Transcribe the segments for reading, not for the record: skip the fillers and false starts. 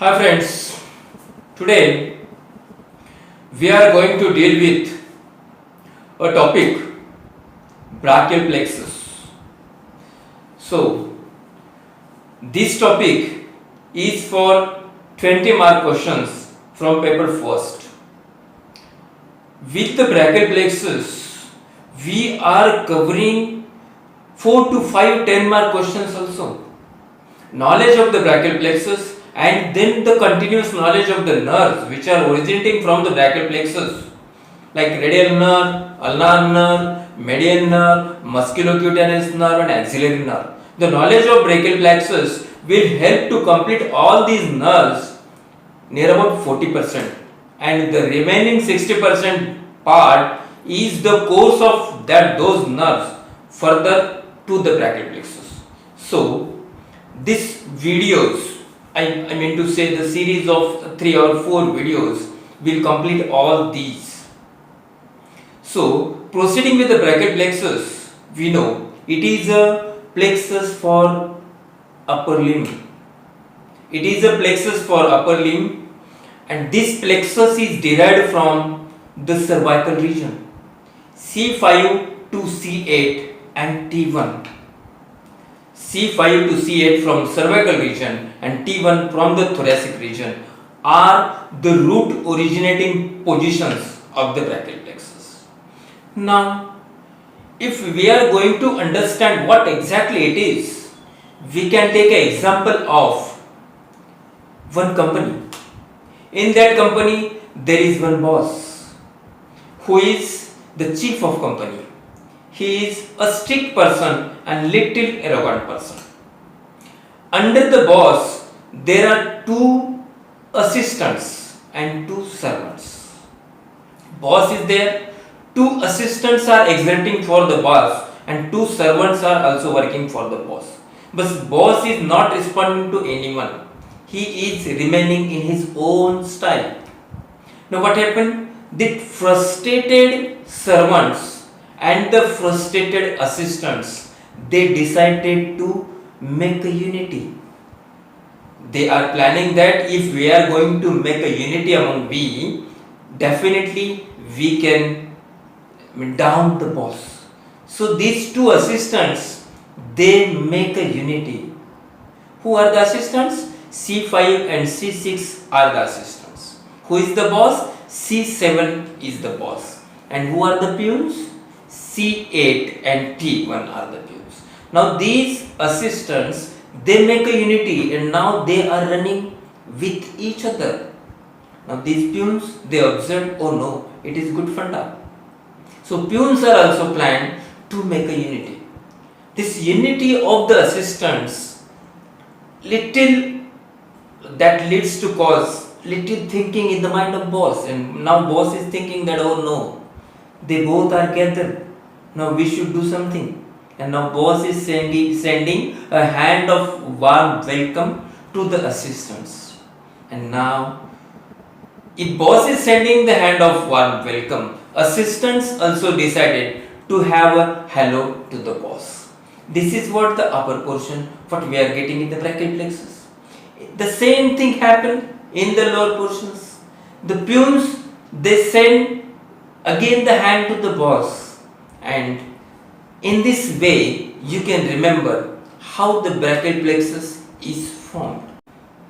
Hi friends, today we are going to deal with a topic brachial plexus. So, this topic is for 20 mark questions from paper first. With the brachial plexus, we are covering 4 to 5 10 mark questions also. Knowledge of the brachial plexus and then the continuous knowledge of the nerves which are originating from the brachial plexus like radial nerve, ulnar nerve, median nerve, musculocutaneous nerve and axillary nerve. The knowledge of brachial plexus will help to complete all these nerves near about 40%, and the remaining 60% part is the course of those nerves further to the brachial plexus. So this videos, I mean to say the series of 3 or 4 videos will complete all these. So proceeding with the brachial plexus, we know it is a plexus for upper limb. It is a plexus for upper limb, and this plexus is derived from the cervical region, C5 to C8 and T1. C5 to C8 from cervical region and T1 from the thoracic region are the root originating positions of the brachial plexus. Now, if we are going to understand what exactly it is, we can take an example of one company. In that company, there is one boss who is the chief of company. He is a strict person and little arrogant person. Under the boss, there are 2 assistants and 2 servants. Boss is there, 2 assistants are exerting for the boss and 2 servants are also working for the boss. But boss is not responding to anyone. He is remaining in his own style. Now what happened? The frustrated servants and the frustrated assistants, they decided to make a unity. They are planning that if we are going to make a unity among we, definitely we can down the boss. So these 2 assistants, they make a unity. Who are the assistants? C5 and C6 are the assistants. Who is the boss? C7 is the boss. And who are the peons? C8 and T1 are the peons. Now these assistants, they make a unity and now they are running with each other. Now these peons, they observe, oh no, it is good funda. So peons are also planned to make a unity. This unity of the assistants, little that leads to cause little thinking in the mind of boss, and now boss is thinking that oh no, they both are gathered. Now we should do something, and now boss is sending a hand of warm welcome to the assistants. And now if boss is sending the hand of warm welcome, assistants also decided to have a hello to the boss. This is what the upper portion, what we are getting in the brachial plexus. The same thing happened in the lower portions. The peons, they send again the hand to the boss. And in this way, you can remember how the brachial plexus is formed.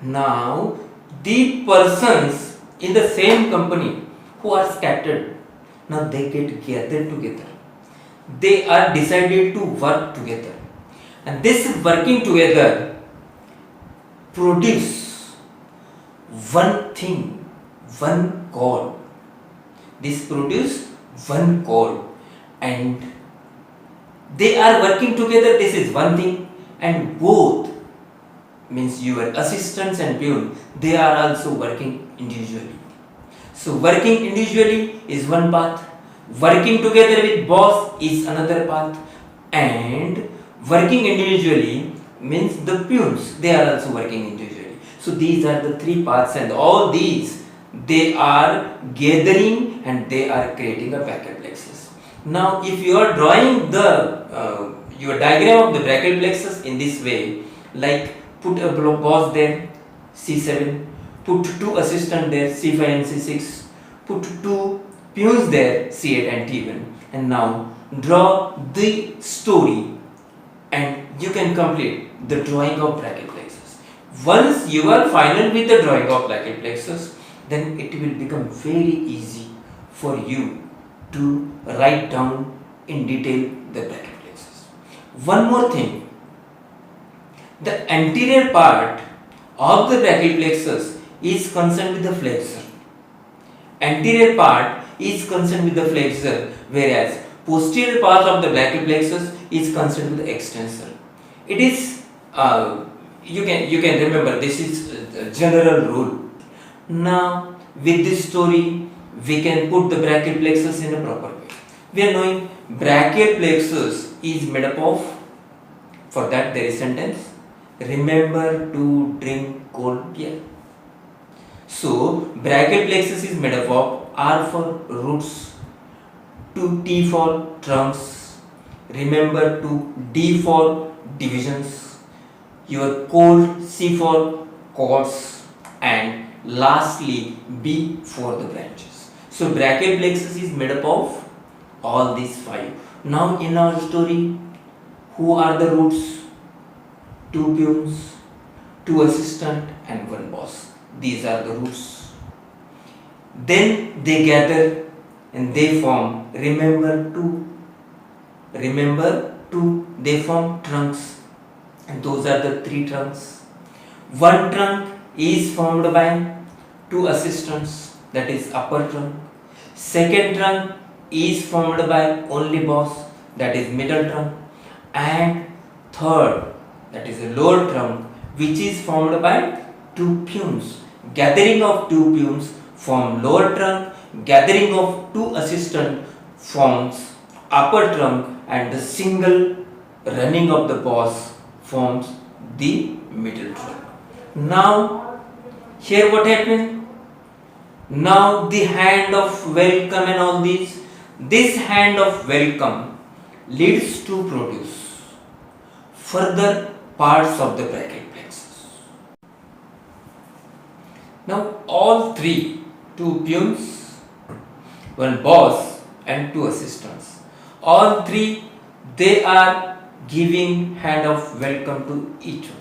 Now, the persons in the same company who are scattered, now they get gathered together. They are decided to work together. And this working together produce one thing, one code. This produce one code. And they are working together, this is one thing, and both means your assistants and peon, they are also working individually. So working individually is one path, working together with boss is another path, and working individually means the peons, they are also working individually. So these are the 3 paths, and all these, they are gathering and they are creating a brachial plexus. Now if you are drawing the your diagram of the brachial plexus in this way, like put a boss there, C7, put two assistant there, C5 and C6, put two peons there, C8 and T1, and now draw the story and you can complete the drawing of brachial plexus. Once you are final with the drawing of brachial plexus, then it will become very easy for you to write down in detail the brachial plexus. One more thing, the anterior part of the brachial plexus is concerned with the flexor. Anterior part is concerned with the flexor, whereas posterior part of the brachial plexus is concerned with the extensor. It is you can remember, this is a general rule. Now with this story we can put the brachial plexus in a proper way. We are knowing brachial plexus is made up of, for that there is sentence, remember to drink cold beer. So brachial plexus is made up of R for roots, to T for trunks, remember to D for divisions, your cold C for chords, and lastly B for the branches. So brachial plexus is made up of all these five. Now in our story, who are the roots? Two peons, two assistant and one boss. These are the roots. Then they gather and they form, remember to, they form trunks, and those are the three trunks. One trunk is formed by two assistants, that is upper trunk. Second trunk is formed by only boss, that is middle trunk. And third, that is a lower trunk, which is formed by two peons. Gathering of two peons form lower trunk, gathering of two assistant forms upper trunk, and the single running of the boss forms the middle trunk. Now here what happened? Now the hand of welcome and all these, this hand of welcome leads to produce further parts of the brachial plexus. Now all three, two peons, one boss and two assistants, all three they are giving hand of welcome to each other.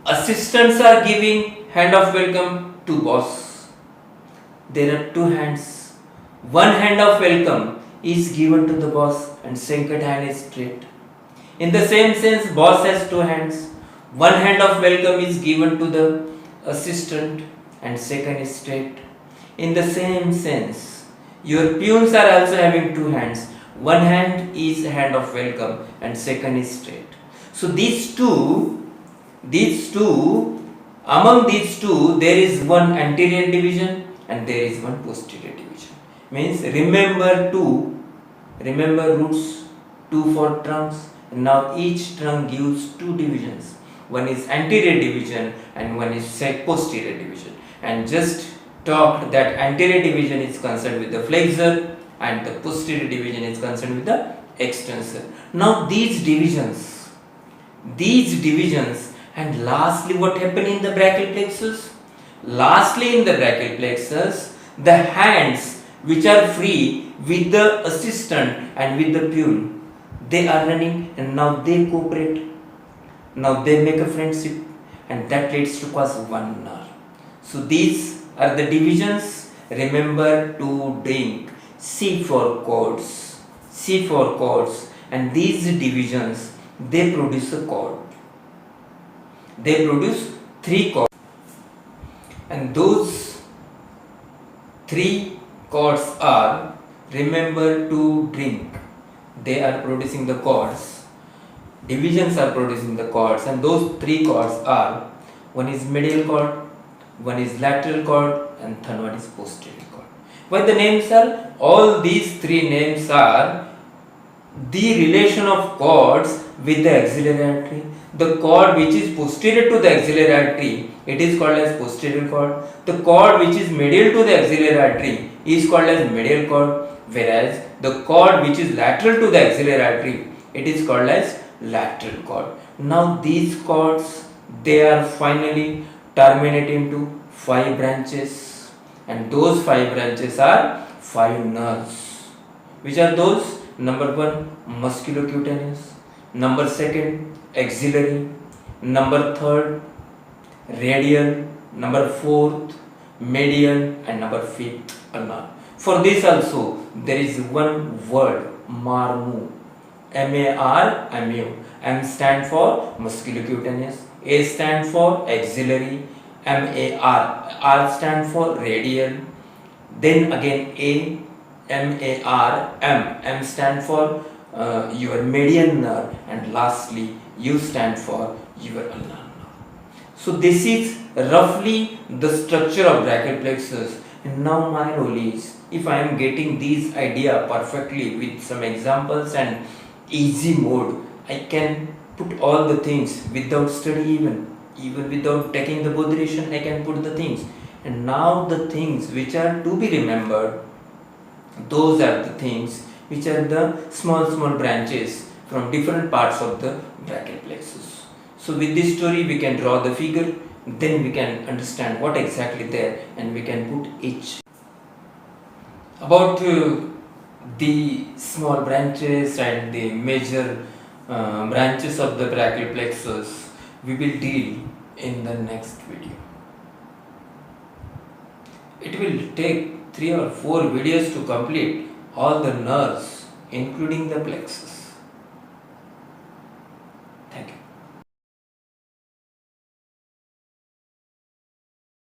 Assistants are giving hand of welcome to boss. There are two hands. One hand of welcome is given to the boss and second hand is straight. In the same sense, boss has two hands. One hand of welcome is given to the assistant and second is straight. In the same sense, your peons are also having two hands. One hand is hand of welcome and second is straight. So among these two, there is one anterior division and there is one posterior division. Means remember roots, two for trunks. Now each trunk gives two divisions. One is anterior division and one is posterior division. And just talked that anterior division is concerned with the flexor and the posterior division is concerned with the extensor. Now these divisions, and lastly what happened in the brachial plexus? Lastly in the brachial plexus, the hands which are free with the assistant and with the peon, they are running and now they cooperate. Now they make a friendship and that leads to cause one nerve. So these are the divisions. Remember to drink. C for chords, and these divisions they produce a chord. They produce three chords, and those three chords are remember to drink. They are producing the chords. Divisions are producing the chords, and those three chords are, one is medial chord, one is lateral chord, and third one is posterior chord. Why the names are? All these three names are the relation of chords with the axillary artery. The chord which is posterior to the axillary artery, it is called as posterior chord. The chord which is medial to the axillary artery is called as medial chord, whereas the chord which is lateral to the axillary artery, it is called as lateral chord. Now these chords, they are finally terminated into 5 branches, and those 5 branches are 5 nerves. Which are those? Number 1, musculocutaneous. Number 2, axillary. Number 3, radial. Number 4, medial, and number 5th, ulnar. For this also there is one word, marmu. M-A-R-M-U. M stand for musculocutaneous, A stand for axillary, M-A-R. R stand for radial, then again A, M-A-R-M. M stand for your median nerve, and lastly U stand for your ulnar nerve. So this is roughly the structure of brachial plexus. And now my role is, if I am getting these idea perfectly with some examples and easy mode, I can put all the things without study, even without taking the botheration, I can put the things. And now the things which are to be remembered, those are the things which are the small branches from different parts of the brachial plexus. So with this story we can draw the figure, then we can understand what exactly there, and we can put each. About the small branches and the major branches of the brachial plexus, we will deal in the next video. It will take 3 or 4 videos to complete all the nerves, including the plexus.